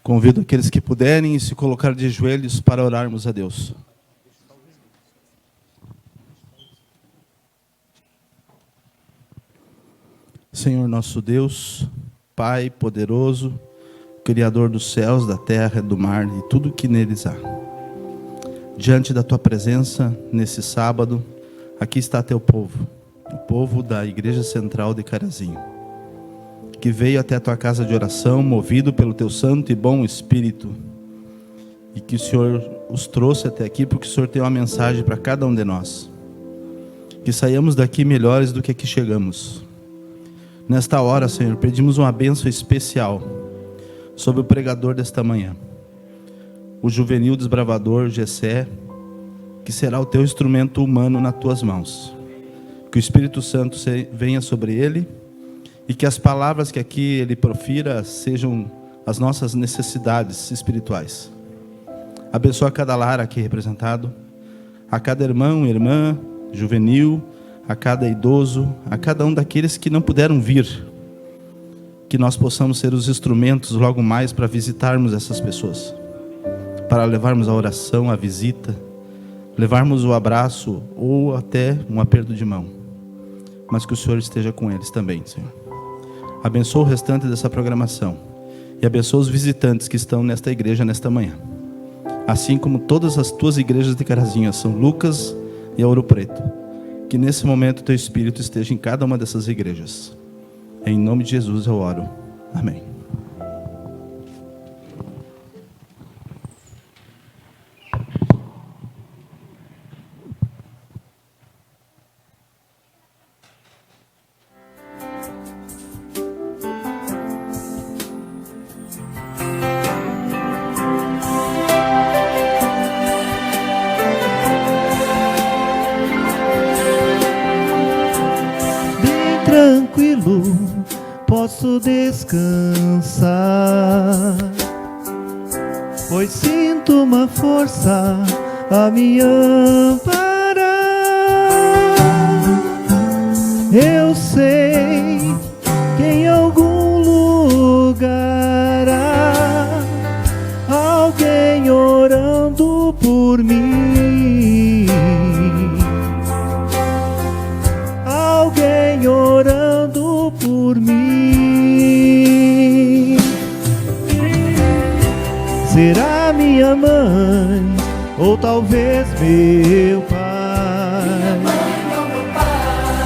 Convido aqueles que puderem se colocar de joelhos para orarmos a Deus. Senhor nosso Deus, Pai poderoso, Criador dos céus, da terra, do mar e tudo que neles há. Diante da Tua presença, nesse sábado, aqui está Teu povo, o povo da Igreja Central de Carazinho, que veio até a Tua casa de oração, movido pelo Teu Santo e bom Espírito, e que o Senhor os trouxe até aqui, porque o Senhor tem uma mensagem para cada um de nós. Que saiamos daqui melhores do que aqui chegamos. Nesta hora, Senhor, pedimos uma bênção especial sobre o pregador desta manhã, o juvenil desbravador Gessé, que será o Teu instrumento humano nas Tuas mãos. Que o Espírito Santo venha sobre ele e que as palavras que aqui ele profira sejam as nossas necessidades espirituais. Abençoa cada lar aqui representado, a cada irmão e irmã, juvenil, a cada idoso, a cada um daqueles que não puderam vir. Que nós possamos ser os instrumentos logo mais para visitarmos essas pessoas, para levarmos a oração, a visita, levarmos o abraço ou até um aperto de mão. Mas que o Senhor esteja com eles também, Senhor. Abençoa o restante dessa programação e abençoa os visitantes que estão nesta igreja nesta manhã. Assim como todas as Tuas igrejas de Carazinho, São Lucas e Ouro Preto. Que nesse momento o Teu Espírito esteja em cada uma dessas igrejas. Em nome de Jesus eu oro. Amém. Posso descansar, pois sinto uma força a me amparar. Eu sei que em algum lugar há alguém orando por mim, alguém orando por mim. Será minha mãe, ou talvez meu pai,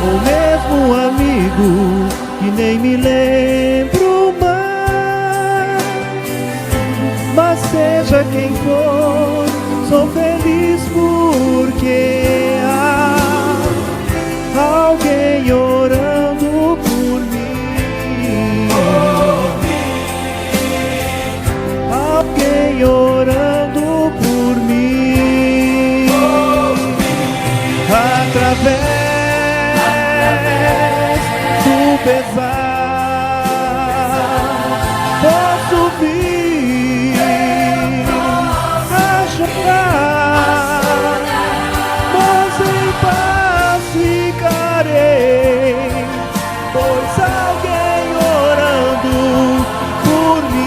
ou mesmo um amigo que nem me lembro mais. Mas seja quem for, sou feliz porque há alguém orando por mim, alguém orando por mim, através do pesar, posso vir a chorar, mas em paz ficarei, pois alguém orando por mim.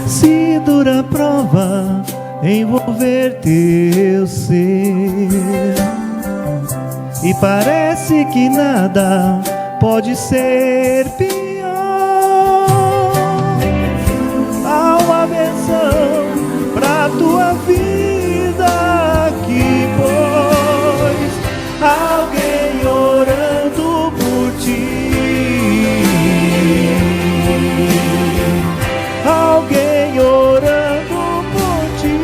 Se dura a prova envolver teu ser e parece que nada pode ser pior, há uma benção pra tua vida aqui, pois alguém orando por ti, alguém orando por ti.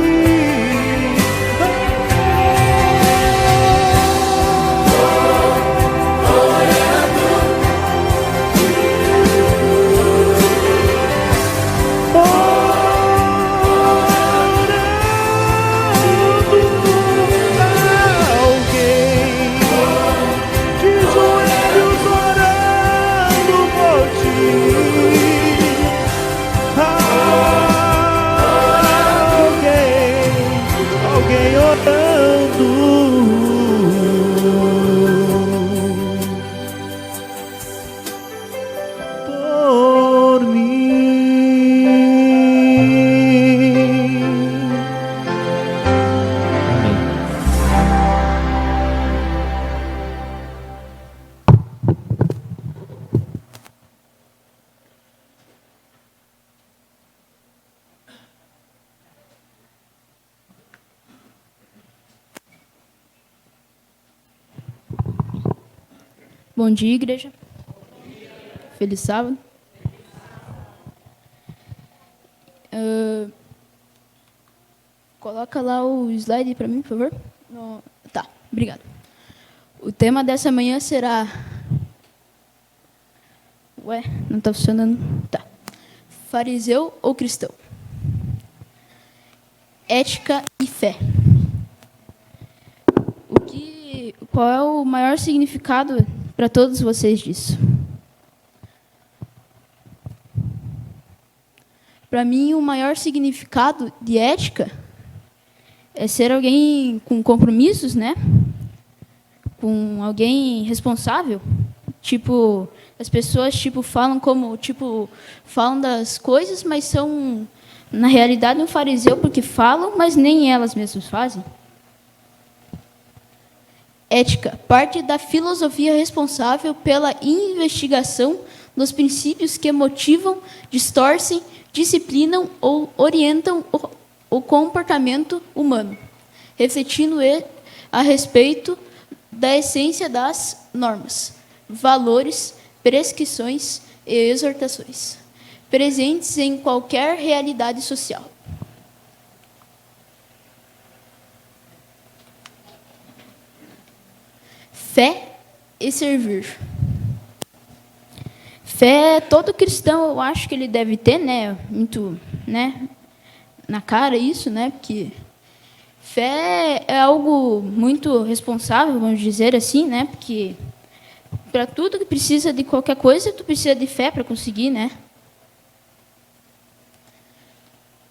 Bom dia, igreja. Feliz sábado. Coloca lá o slide para mim, por favor. Tá, obrigado. O tema dessa manhã será... Ué, não está funcionando. Tá. Fariseu ou cristão? Ética e fé. Qual é o maior significado para todos vocês disso? Para mim, o maior significado de ética é ser alguém com compromissos, né? Com alguém responsável. Tipo, as pessoas falam das coisas, mas são na realidade um fariseu porque falam, mas nem elas mesmas fazem. Ética parte da filosofia responsável pela investigação dos princípios que motivam, distorcem, disciplinam ou orientam o comportamento humano, refletindo a respeito da essência das normas, valores, prescrições e exortações, presentes em qualquer realidade social. Fé e servir. Fé, todo cristão, eu acho que ele deve ter, né? Muito, né? Na cara isso, né? Porque fé é algo muito responsável, vamos dizer assim, né? Porque para tudo que precisa de qualquer coisa, tu precisa de fé para conseguir, né?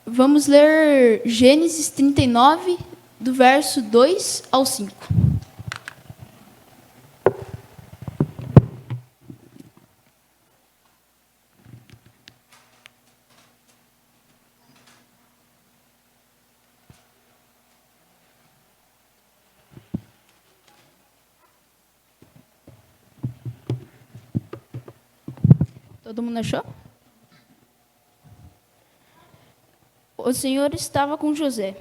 Vamos ler Gênesis 39, do verso 2 ao 5. Todo mundo achou? O Senhor estava com José,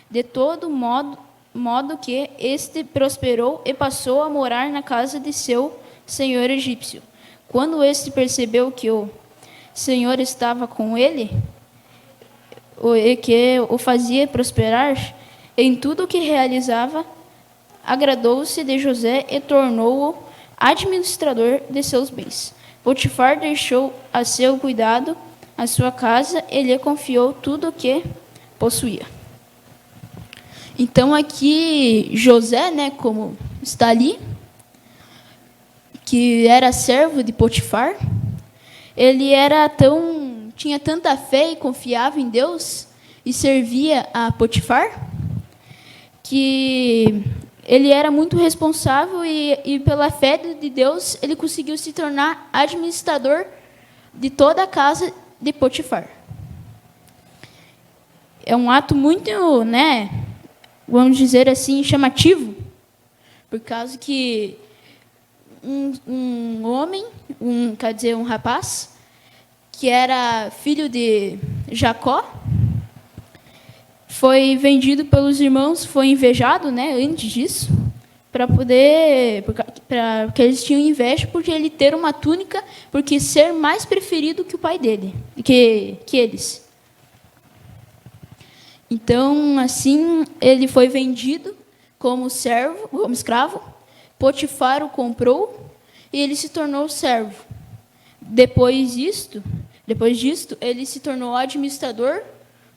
de todo modo que este prosperou e passou a morar na casa de seu senhor egípcio. Quando este percebeu que o Senhor estava com ele, e que o fazia prosperar em tudo o que realizava, agradou-se de José e tornou-o administrador de seus bens. Potifar deixou a seu cuidado a sua casa e lhe confiou tudo o que possuía. Então, aqui, José, né, como está ali, que era servo de Potifar, ele tinha tanta fé e confiava em Deus e servia a Potifar, que ele era muito responsável e pela fé de Deus, ele conseguiu se tornar administrador de toda a casa de Potifar. É um ato muito, né, vamos dizer assim, chamativo, por causa que um homem, um rapaz, que era filho de Jacó, foi vendido pelos irmãos, foi invejado, né, antes disso, porque eles tinham inveja por ele ter uma túnica, porque ser mais preferido que o pai dele, que eles. Então, assim, ele foi vendido como servo, como escravo. Potifar o comprou e ele se tornou servo. Depois disto, ele se tornou administrador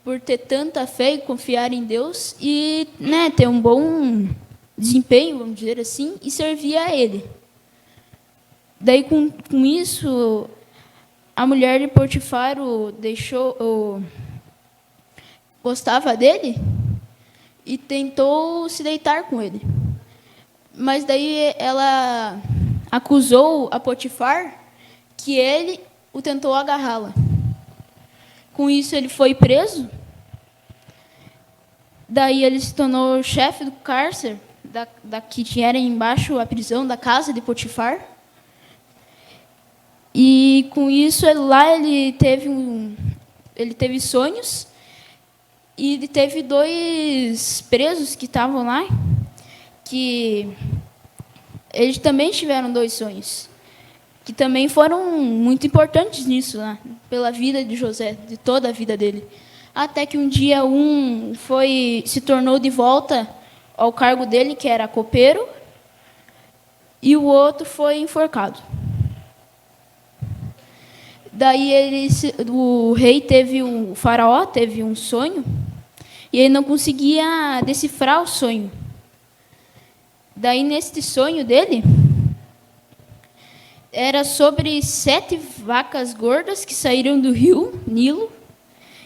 por ter tanta fé e confiar em Deus e, né, ter um bom desempenho, vamos dizer assim, e servir a ele. Daí, com isso, a mulher de Potifar gostava dele e tentou se deitar com ele. Mas daí ela acusou a Potifar que ele o tentou agarrá-la. Com isso, ele foi preso. Daí ele se tornou chefe do cárcere, que era embaixo a prisão da casa de Potifar. E com isso, ele teve sonhos. E ele teve 2 presos que estavam lá, que eles também tiveram 2 sonhos, que também foram muito importantes nisso, né? Pela vida de José, de toda a vida dele. Até que um dia se tornou de volta ao cargo dele, que era copeiro, e o outro foi enforcado. Daí o faraó teve um sonho, e ele não conseguia decifrar o sonho. Daí, nesse sonho dele, era sobre 7 vacas gordas que saíram do rio Nilo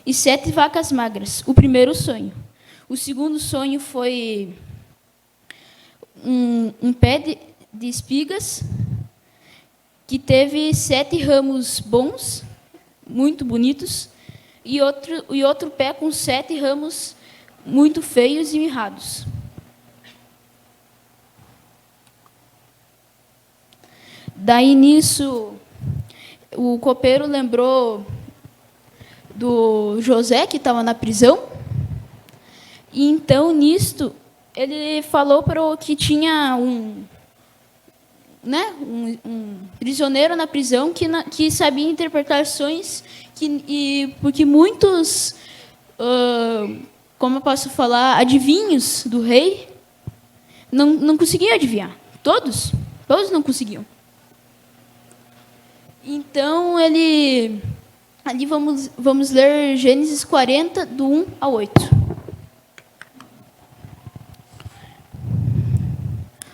e 7 vacas magras. O primeiro sonho. O segundo sonho foi um pé de espigas que teve 7 ramos bons, muito bonitos, e outro pé com 7 ramos muito feios e mirrados. Daí, nisso, o copeiro lembrou do José, que estava na prisão, e então, nisto, ele falou para que tinha um prisioneiro na prisão que sabia interpretar sonhos, porque muitos, como eu posso falar, adivinhos do rei não conseguiam adivinhar. Todos não conseguiam. Então, ali vamos ler Gênesis 40, do 1 ao 8.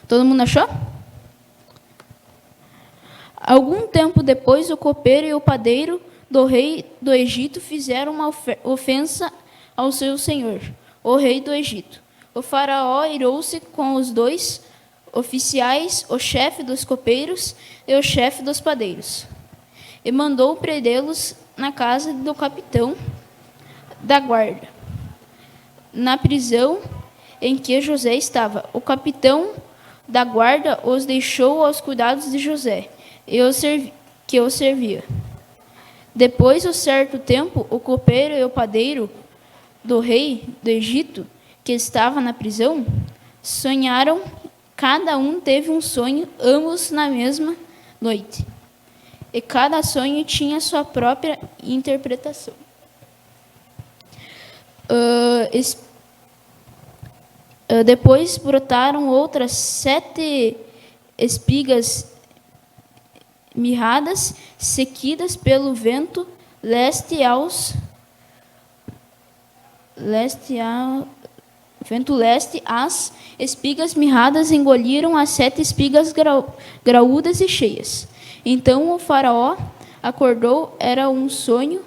Todo mundo achou? Algum tempo depois, o copeiro e o padeiro do rei do Egito fizeram uma ofensa ao seu senhor, o rei do Egito. O faraó irou-se com os 2 oficiais, o chefe dos copeiros e o chefe dos padeiros, e mandou prendê-los na casa do capitão da guarda, na prisão em que José estava. O capitão da guarda os deixou aos cuidados de José, que o servia. Depois de certo tempo, o copeiro e o padeiro do rei do Egito, que estava na prisão, sonharam. Cada um teve um sonho, ambos na mesma noite. E cada sonho tinha sua própria interpretação. Depois brotaram outras 7 espigas mirradas, sequidas pelo vento leste. As espigas mirradas engoliram as 7 espigas graúdas e cheias. Então o faraó acordou, era um sonho.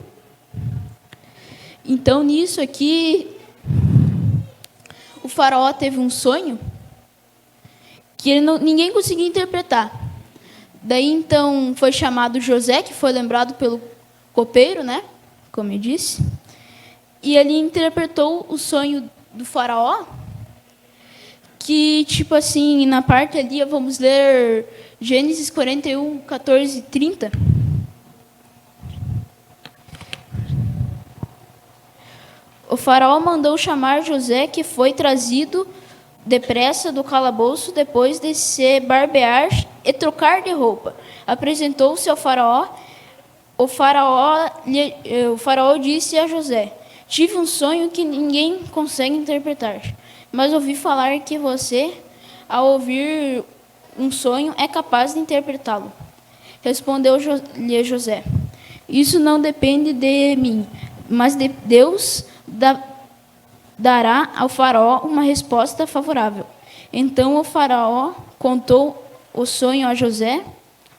Então, nisso aqui, o faraó teve um sonho que ninguém conseguia interpretar. Daí, então, foi chamado José, que foi lembrado pelo copeiro, né? Como eu disse. E ele interpretou o sonho do faraó, que, tipo assim, na parte ali, vamos ler Gênesis 41, 14 e 30. O faraó mandou chamar José, que foi trazido depressa do calabouço depois de se barbear e trocar de roupa. Apresentou-se ao faraó. O faraó disse a José: tive um sonho que ninguém consegue interpretar, mas ouvi falar que você, ao ouvir um sonho, é capaz de interpretá-lo. Respondeu-lhe José: isso não depende de mim, mas de Deus dará ao faraó uma resposta favorável. Então o faraó contou o sonho a José.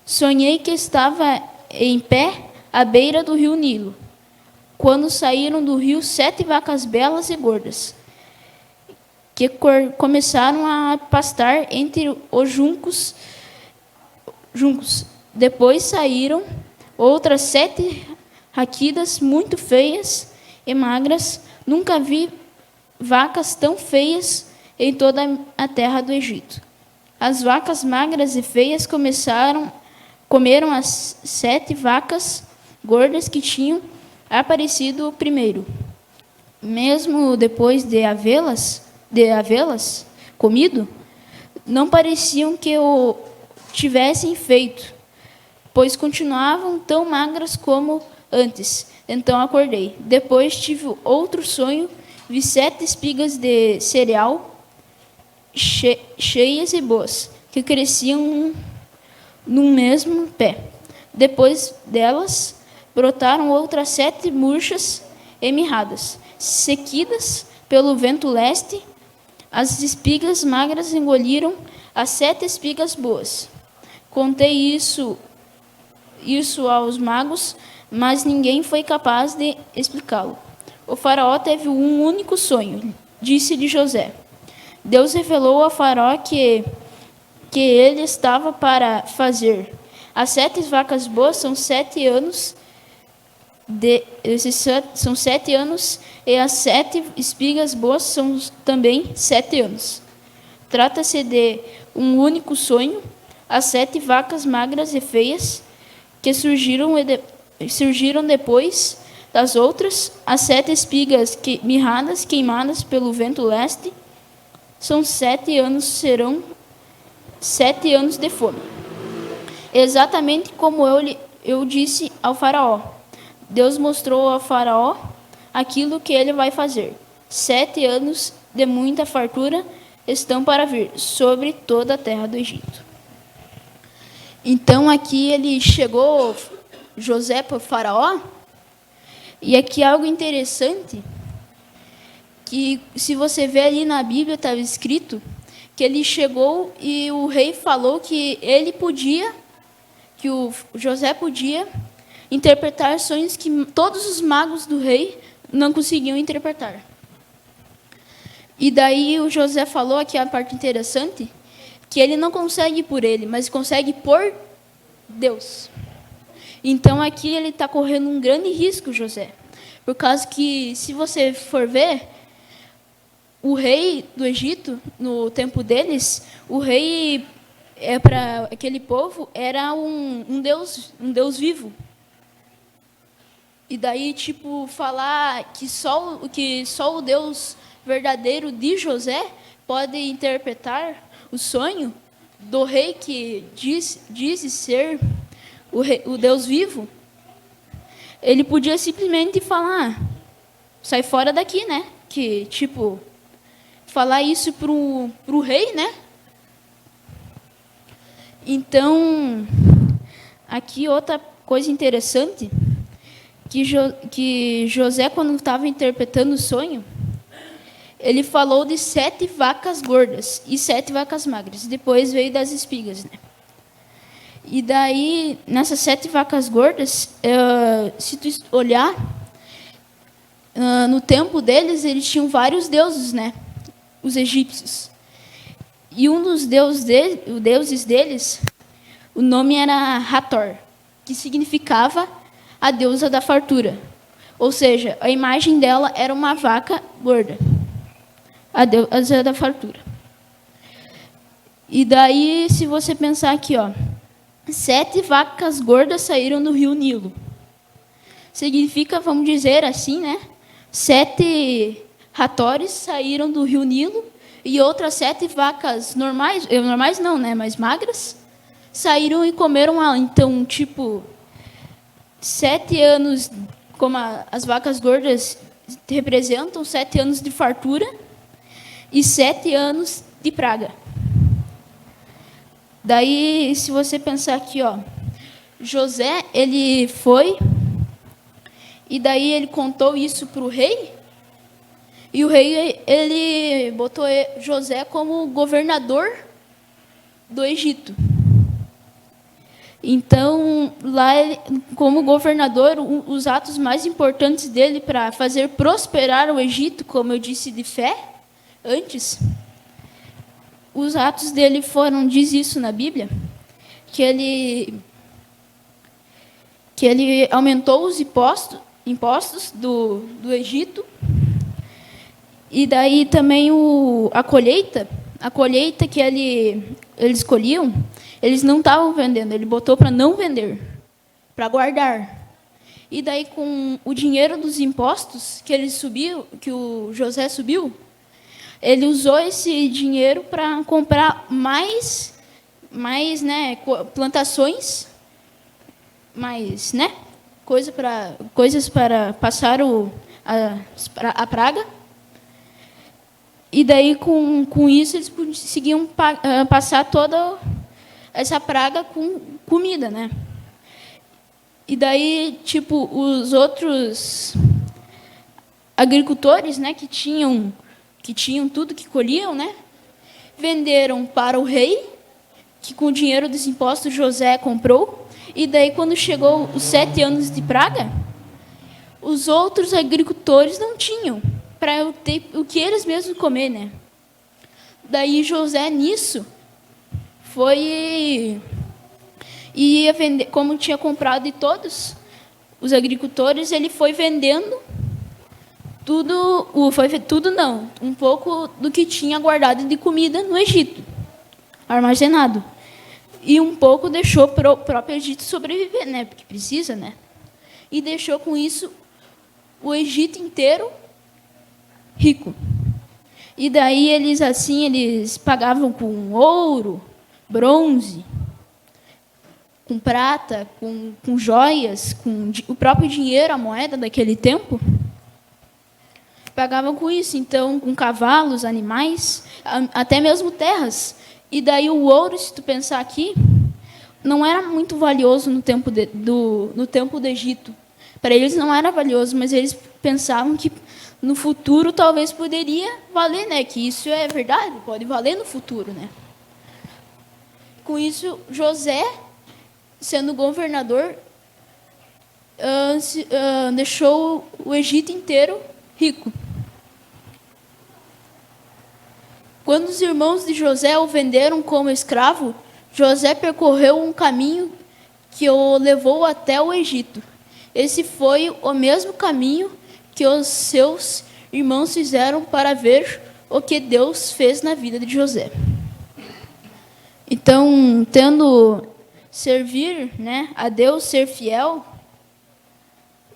Sonhei que estava em pé à beira do rio Nilo, quando saíram do rio 7 vacas belas e gordas, que começaram a pastar entre os juncos. Depois saíram outras 7 raquidas muito feias e magras. Nunca vi vacas tão feias em toda a terra do Egito. As vacas magras e feias comeram as 7 vacas gordas que tinham aparecido primeiro. Mesmo depois de havê-las comido, não pareciam que o tivessem feito, pois continuavam tão magras como antes. Então acordei. Depois tive outro sonho, vi 7 espigas de cereal cheias e boas, que cresciam num mesmo pé. Depois delas brotaram outras 7 murchas e mirradas, sequidas pelo vento leste. As espigas magras engoliram as 7 espigas boas. Contei isso aos magos, mas ninguém foi capaz de explicá-lo. O faraó teve um único sonho, disse-lhe José. Deus revelou a faraó que ele estava para fazer. As 7 vacas boas são 7 anos são 7 anos, e as 7 espigas boas são também 7 anos. Trata-se de um único sonho. As 7 vacas magras e feias que surgiram depois das outras, as 7 espigas mirradas, queimadas pelo vento leste, são 7 anos, serão 7 anos de fome. Exatamente como eu disse ao faraó. Deus mostrou ao faraó aquilo que ele vai fazer. 7 anos de muita fartura estão para vir sobre toda a terra do Egito. Então aqui ele chegou, José, para o faraó, e aqui algo interessante, que se você ver ali na Bíblia estava escrito que ele chegou e o rei falou que ele podia, que o José podia interpretar sonhos que todos os magos do rei não conseguiam interpretar. E daí o José falou, aqui a parte interessante, que ele não consegue por ele, mas consegue por Deus. Então aqui ele está correndo um grande risco, José, por causa que, se você for ver, o rei do Egito, no tempo deles, o rei, para aquele povo, era um Deus vivo. E daí, tipo, falar que só o Deus verdadeiro de José pode interpretar o sonho do rei que diz ser o Deus vivo, ele podia simplesmente falar, sai fora daqui, né? Que, tipo, falar isso pro rei, né? Então, aqui outra coisa interessante, que José, quando estava interpretando o sonho, ele falou de 7 vacas gordas e 7 vacas magras. Depois veio das espigas, né? E daí, nessas 7 vacas gordas, se tu olhar, no tempo deles, eles tinham vários deuses, né? Os egípcios. E um dos deuses deles, o nome era Hathor, que significava a deusa da fartura. Ou seja, a imagem dela era uma vaca gorda, a deusa da fartura. E daí, se você pensar aqui, 7 vacas gordas saíram do rio Nilo. Significa, vamos dizer assim, né? 7 Hathores saíram do rio Nilo e outras 7 vacas normais não, né? Mas magras, saíram e comeram ela. Então, tipo, 7 anos, como as vacas gordas representam 7 anos de fartura e 7 anos de praga. Daí, se você pensar aqui, José, ele foi, e daí ele contou isso para o rei, e o rei, ele botou José como governador do Egito. Então, lá, como governador, os atos mais importantes dele para fazer prosperar o Egito, como eu disse, de fé, antes, os atos dele foram, diz isso na Bíblia, que ele aumentou os impostos do Egito, e daí também a colheita que eles colhiam, eles não estavam vendendo, ele botou para não vender, para guardar. E daí, com o dinheiro dos impostos que o José subiu, ele usou esse dinheiro para comprar mais, né, plantações, mais, né, coisas para passar a praga. E daí, com isso, eles conseguiam passar toda essa praga com comida, né? E daí, tipo, os outros agricultores, né, que tinham tudo que colhiam, né, venderam para o rei, que com o dinheiro dos impostos José comprou. E daí, quando chegou os 7 anos de praga, os outros agricultores não tinham para ter o que eles mesmos comer, né? Daí José nisso foi e ia vender, como tinha comprado de todos os agricultores, ele foi vendendo um pouco do que tinha guardado de comida no Egito, armazenado. E um pouco deixou para o próprio Egito sobreviver, né? Porque precisa, né? E deixou com isso o Egito inteiro rico. E daí eles pagavam com ouro, bronze, com prata, com joias, com o próprio dinheiro, a moeda daquele tempo. Pagavam com isso, então, com cavalos, animais, até mesmo terras. E daí o ouro, se tu pensar aqui, não era muito valioso no tempo do Egito. Para eles não era valioso, mas eles pensavam que no futuro talvez poderia valer, né? Que isso é verdade, pode valer no futuro, né? Com isso, José, sendo governador, deixou o Egito inteiro rico. Quando os irmãos de José o venderam como escravo, José percorreu um caminho que o levou até o Egito. Esse foi o mesmo caminho que os seus irmãos fizeram para ver o que Deus fez na vida de José. Então, servir, né, a Deus, ser fiel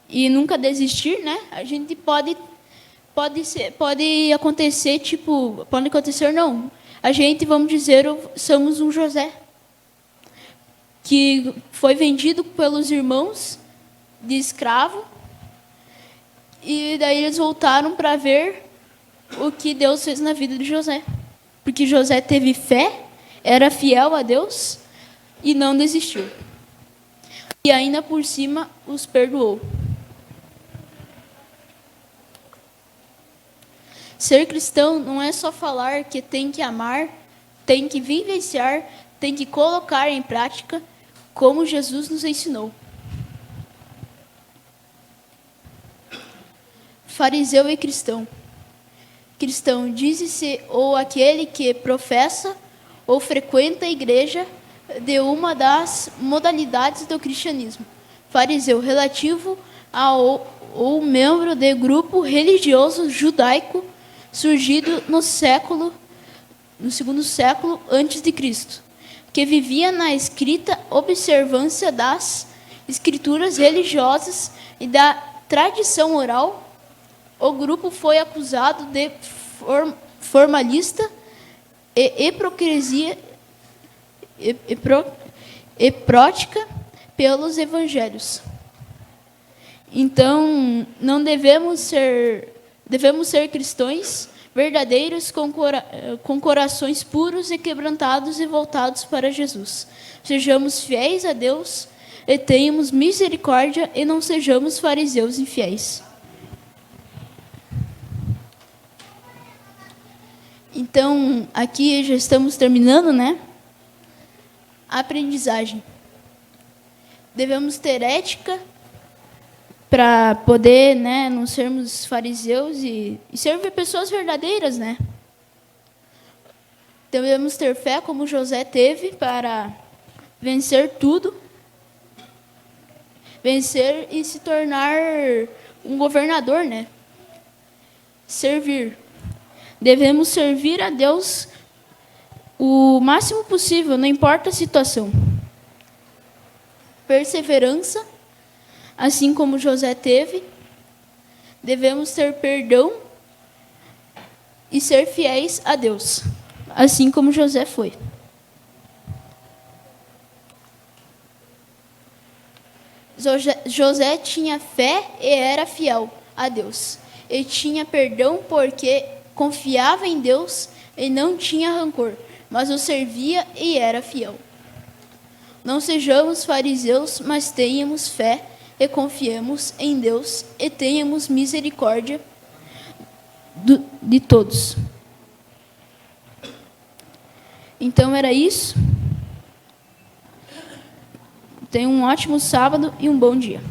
e nunca desistir, né? A gente pode acontecer, tipo, pode acontecer não. A gente, vamos dizer, somos um José que foi vendido pelos irmãos de escravo, e daí eles voltaram para ver o que Deus fez na vida de José. Porque José teve fé, era fiel a Deus e não desistiu. E ainda por cima os perdoou. Ser cristão não é só falar que tem que amar, tem que vivenciar, tem que colocar em prática, como Jesus nos ensinou. Fariseu e cristão. Cristão diz-se ou aquele que professa ou frequenta a igreja de uma das modalidades do cristianismo. Fariseu, relativo ou membro de grupo religioso judaico surgido no segundo século antes de Cristo, que vivia na estrita observância das escrituras religiosas e da tradição oral. O grupo foi acusado de formalista e hipocrisia e prática pelos evangelhos. Então, devemos ser cristãos verdadeiros com corações puros e quebrantados e voltados para Jesus. Sejamos fiéis a Deus e tenhamos misericórdia e não sejamos fariseus infiéis. Então, aqui já estamos terminando, né? A aprendizagem. Devemos ter ética para poder, né, não sermos fariseus e servir pessoas verdadeiras, né? Devemos ter fé como José teve para vencer tudo, vencer e se tornar um governador, né? Servir. Devemos servir a Deus o máximo possível, não importa a situação. Perseverança, assim como José teve. Devemos ter perdão e ser fiéis a Deus, assim como José foi. José tinha fé e era fiel a Deus. E tinha perdão porque confiava em Deus e não tinha rancor, mas o servia e era fiel. Não sejamos fariseus, mas tenhamos fé e confiemos em Deus e tenhamos misericórdia de todos. Então era isso. Tenha um ótimo sábado e um bom dia.